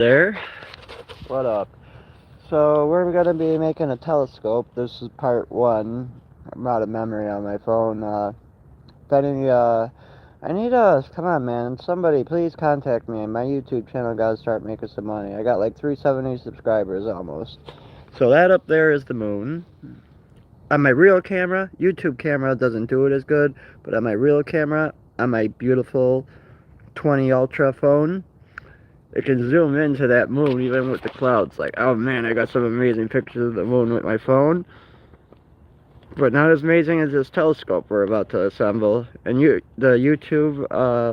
There. What up? So we're gonna be making a telescope. This is part one. I'm out of memory on my phone. Benny, I need come on, man. Somebody, please contact me. My YouTube channel gotta start making some money. I got like 370 subscribers almost. So that up there is the moon. On my real camera, YouTube camera doesn't do it as good, but on my real camera, on my beautiful 20 Ultra phone, it can zoom into that moon even with the clouds. Like, oh man, I got some amazing pictures of the moon with my phone. But not as amazing as this telescope we're about to assemble. And the YouTube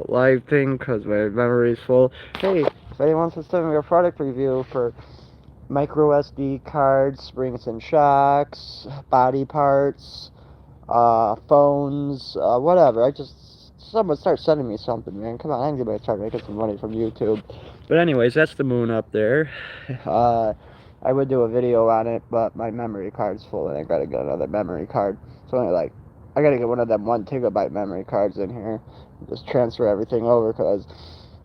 live thing, because my memory's full. Hey, if anyone wants to send me a product review for micro SD cards, springs and shocks, body parts, phones, whatever. Someone start sending me something, man. Come on, I need to start making some money from YouTube. But anyways, that's the moon up there. I would do a video on it, but my memory card's full, and I gotta get another memory card. So I gotta get one of them 1 TB memory cards in here. Just transfer everything over, because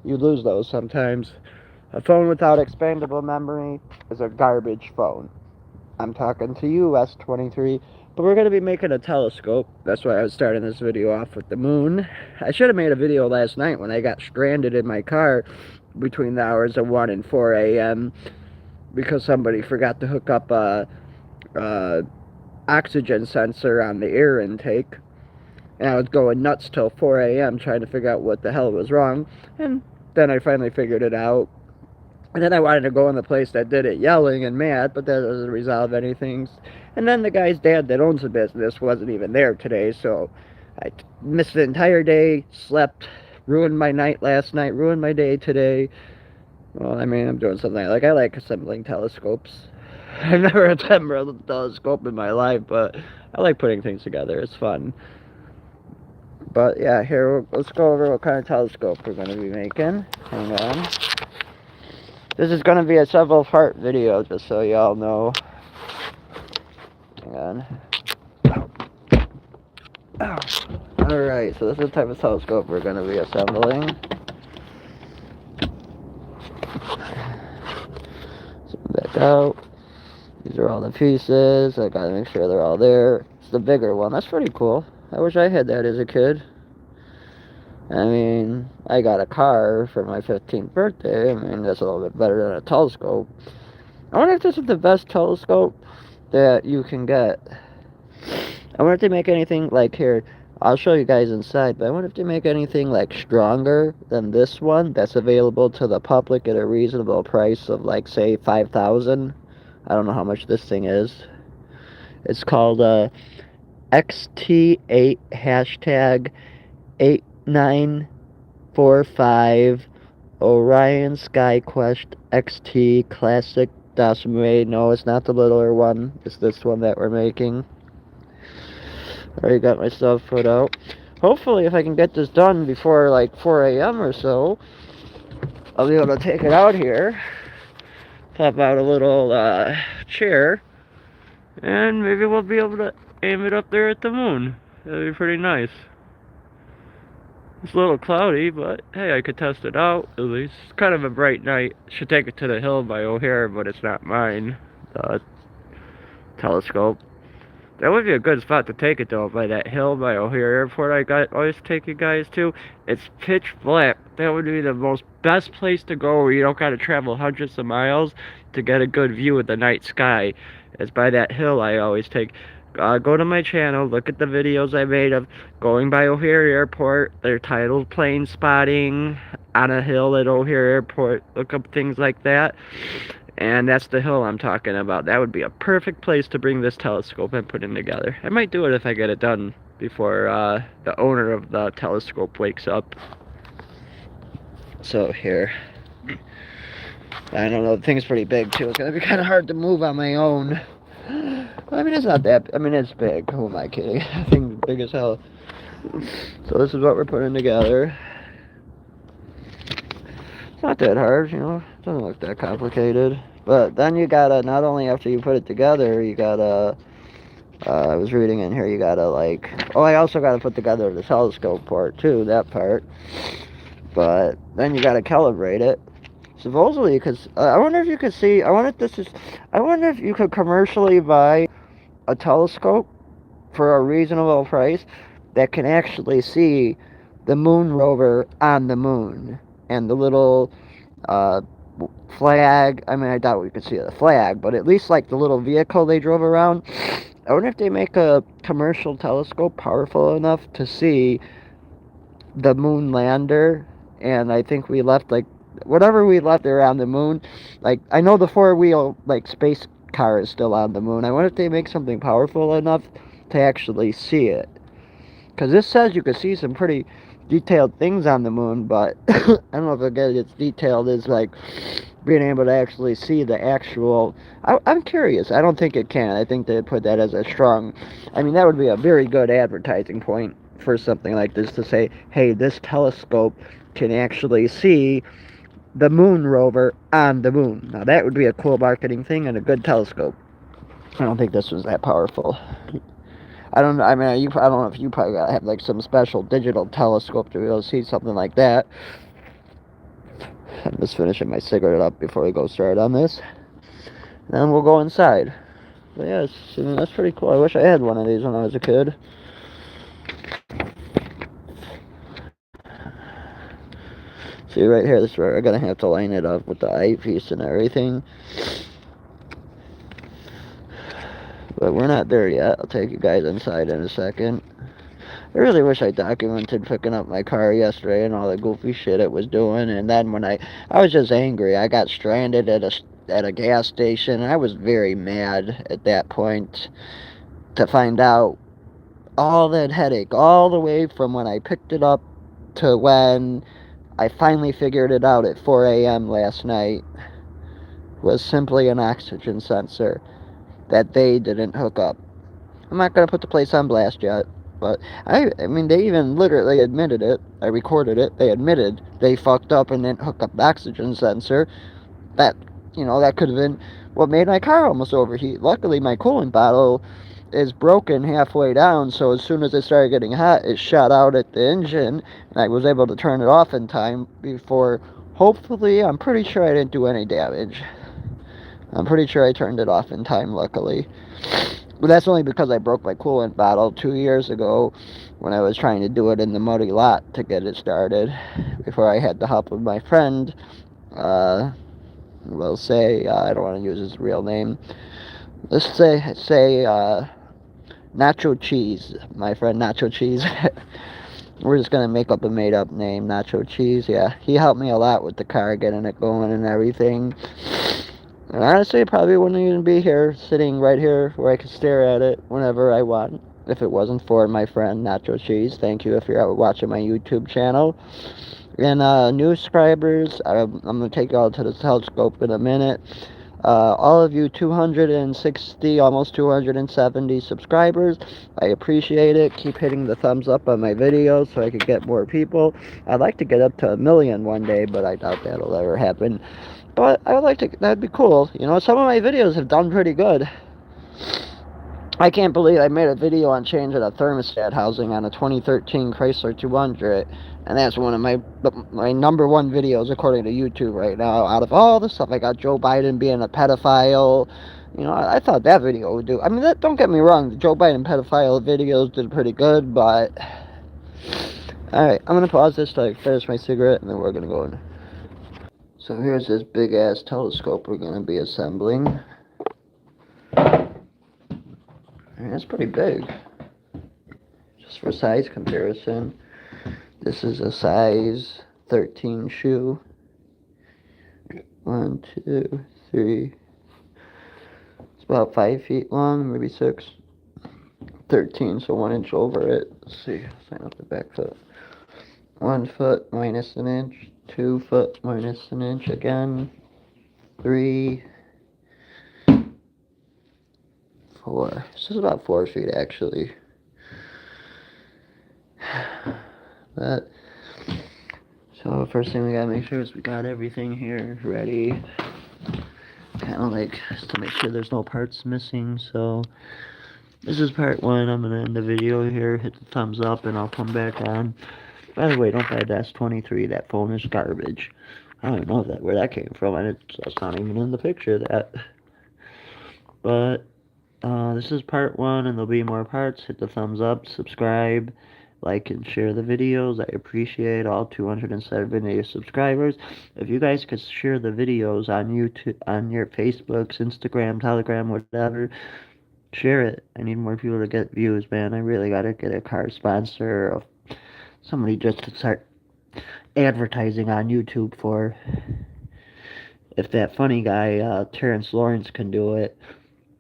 you lose those sometimes. A phone without expandable memory is a garbage phone. I'm talking to you, S23. But we're going to be making a telescope. That's why I was starting this video off with the moon. I should have made a video last night when I got stranded in my car between the hours of 1 and 4 a.m. because somebody forgot to hook up a oxygen sensor on the air intake. And I was going nuts till 4 a.m. trying to figure out what the hell was wrong. And then I finally figured it out. And then I wanted to go in the place that did it yelling and mad, but that doesn't resolve anything. And then the guy's dad that owns the business wasn't even there today, so I missed the entire day, slept, ruined my night last night, ruined my day today. Well, I mean, I'm doing something I like assembling telescopes. I've never assembled a telescope in my life, but I like putting things together. It's fun. But yeah, here, let's go over what kind of telescope we're going to be making. Hang on. This is going to be a several part video, just so y'all know. Hang on. Alright, so this is the type of telescope we're going to be assembling. Zoom back out. These are all the pieces. I gotta make sure they're all there. It's the bigger one. That's pretty cool. I wish I had that as a kid. I mean, I got a car for my 15th birthday. I mean, that's a little bit better than a telescope. I wonder if this is the best telescope that you can get. I wonder if they make anything like here. I'll show you guys inside, but I wonder if they make anything like stronger than this one that's available to the public at a reasonable price of like, say, $5,000. I don't know how much this thing is. It's called XT8 hashtag 8945 Orion SkyQuest XT Classic Decimate. No, it's not the littler one. It's this one that we're making. I already got my stuff put out. Hopefully, if I can get this done before like 4 a.m. or so, I'll be able to take it out here, pop out a little chair, and maybe we'll be able to aim it up there at the moon. That'd be pretty nice. It's a little cloudy, but hey, I could test it out at least. It's kind of a bright night. Should take it to the hill by O'Hare, but it's not mine. The telescope. That would be a good spot to take it though, by that hill by O'Hare Airport always take you guys to. It's pitch black. That would be the most best place to go where you don't gotta travel hundreds of miles to get a good view of the night sky. It's by that hill I always take. Go to my channel, look at the videos I made of going by O'Hare Airport. They're titled Plane Spotting on a Hill at O'Hare Airport. Look up things like that. And that's the hill I'm talking about. That would be a perfect place to bring this telescope and put it together. I might do it if I get it done before the owner of the telescope wakes up. So here. I don't know, the thing's pretty big too. It's gonna be kind of hard to move on my own. I mean, it's not that, I mean, it's big. Who am I kidding? That thing's big as hell. So this is what we're putting together. It's not that hard, you know. It doesn't look that complicated. But then you gotta, not only after you put it together, you gotta, I was reading in here, you gotta like, oh, I also gotta put together the telescope part too, that part. But then you gotta calibrate it. supposedly, because I wonder if you could see. I wonder if you could commercially buy a telescope for a reasonable price that can actually see the moon rover on the moon and the little uh, flag. I mean, I doubt we could see the flag, but at least like the little vehicle they drove around. I wonder if they make a commercial telescope powerful enough to see the moon lander. And I think we left like whatever we left around the moon. Like I know the four-wheel like space car is still on the moon. I wonder if they make something powerful enough to actually see it. Because this says you can see some pretty detailed things on the moon, but I don't know if it gets detailed as like being able to actually see the actual. I'm curious. I don't think it can. I think they put that as a strong. I mean, that would be a very good advertising point for something like this to say, hey, this telescope can actually see the moon rover on the moon. Now, that would be a cool marketing thing and a good telescope. I don't think this was that powerful. I don't know. I mean, I don't know if you probably gotta have like some special digital telescope to be able to see something like that. I'm just finishing my cigarette up before we go start on this. Then we'll go inside. But yeah, I mean, that's pretty cool. I wish I had one of these when I was a kid. See right here, this is where I'm gonna have to line it up with the eyepiece and everything. But we're not there yet. I'll take you guys inside in a second. I really wish I documented picking up my car yesterday and all the goofy shit it was doing. And then when I was just angry. I got stranded at a gas station. I was very mad at that point to find out all that headache, all the way from when I picked it up to when I finally figured it out at 4 a.m. last night, was simply an oxygen sensor that they didn't hook up. I'm not going to put the place on blast yet, but I mean, they even literally admitted it. I recorded it. They admitted they fucked up and didn't hook up the oxygen sensor. That, that could have been what made my car almost overheat. Luckily, my coolant bottle is broken halfway down, so as soon as it started getting hot, it shot out at the engine, and I was able to turn it off in time before, hopefully, I'm pretty sure I didn't do any damage. I'm pretty sure I turned it off in time, luckily. But that's only because I broke my coolant bottle 2 years ago when I was trying to do it in the muddy lot to get it started, before I had the help of my friend, we'll say, I don't want to use his real name. Let's say Nacho Cheese. My friend Nacho Cheese. We're just going to make up a made-up name, Nacho Cheese. Yeah, he helped me a lot with the car, getting it going and everything. And honestly, I probably wouldn't even be here, sitting right here where I could stare at it whenever I want, if it wasn't for my friend Nacho Cheese. Thank you if you're out watching my YouTube channel. And new subscribers, I'm going to take you all to the telescope in a minute. All of you 260, almost 270 subscribers, I appreciate it. Keep hitting the thumbs up on my videos so I can get more people. I'd like to get up to 1 million one day, but I doubt that'll ever happen. But I would like to, that'd be cool. Some of my videos have done pretty good. I can't believe I made a video on changing a thermostat housing on a 2013 Chrysler 200, and that's one of my number one videos according to YouTube right now. Out of all the stuff, I got Joe Biden being a pedophile. I thought that video would do. I mean, don't get me wrong, the Joe Biden pedophile videos did pretty good, but alright, I'm gonna pause this till I finish my cigarette, and then we're gonna go in. So here's this big ass telescope we're gonna be assembling. It's pretty big. Just for size comparison, this is a size 13 shoe. 1, 2, 3. It's about 5 feet long, maybe 6. 13, so 1 inch over it. Let's see, sign up the back foot. 1 foot minus an inch. 2 foot minus an inch again. 3. 4. This is about 4 feet actually. But so first thing we gotta make sure is we got everything here ready. Kind of like just to make sure there's no parts missing. So this is part 1. I'm gonna end the video here. Hit the thumbs up, and I'll come back on. By the way, don't buy the S23. That phone is garbage. I don't know where that came from. That's not even in the picture of that. But this is part 1, and there'll be more parts. Hit the thumbs up, subscribe, like, and share the videos. I appreciate all 270 subscribers. If you guys could share the videos on YouTube, on your Facebooks, Instagram, Telegram, whatever, share it. I need more people to get views, man. I really gotta get a car sponsor or somebody just to start advertising on YouTube for. If that funny guy, Terrence Lawrence, can do it,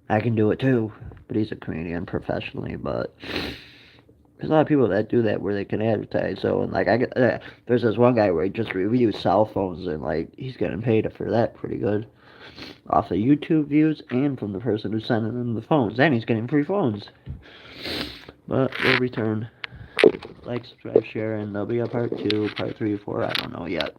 I can do it too. But he's a comedian professionally, but there's a lot of people that do that where they can advertise. So, and like, there's this one guy where he just reviews cell phones, and like, he's getting paid for that pretty good off the YouTube views and from the person who's sending him the phones. And he's getting free phones. But we'll return. Like, subscribe, share, and there'll be a part 2, part 3, 4, I don't know yet.